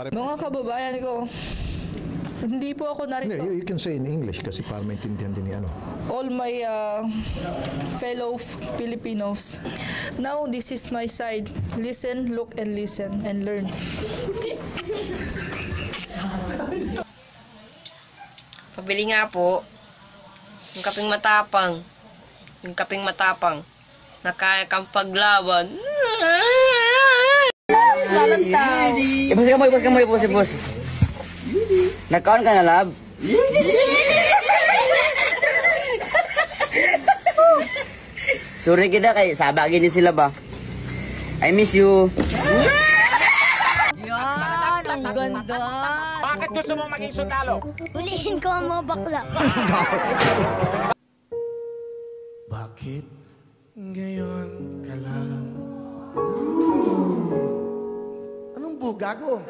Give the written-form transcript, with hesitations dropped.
Mga kababayan ko, hindi po ako narito. You can say in English kasi para maintindihan din ni ano. All my fellow Filipinos. Now, this is my side. Listen, look, and listen, and learn. Pabili nga po. Yung kaping matapang. Yung kaping matapang. Nakaya kang paglaban. Ibos ka mo, ibos. Nagkaon ka na, lab? Sorry kita kay sabagin ni sila ba? I miss you. Yan, ang ganda. Bakit gusto mo maging sundalo? Ulihin ko ang mga bakla. Bakit ngayon ka lang? Anong bugago?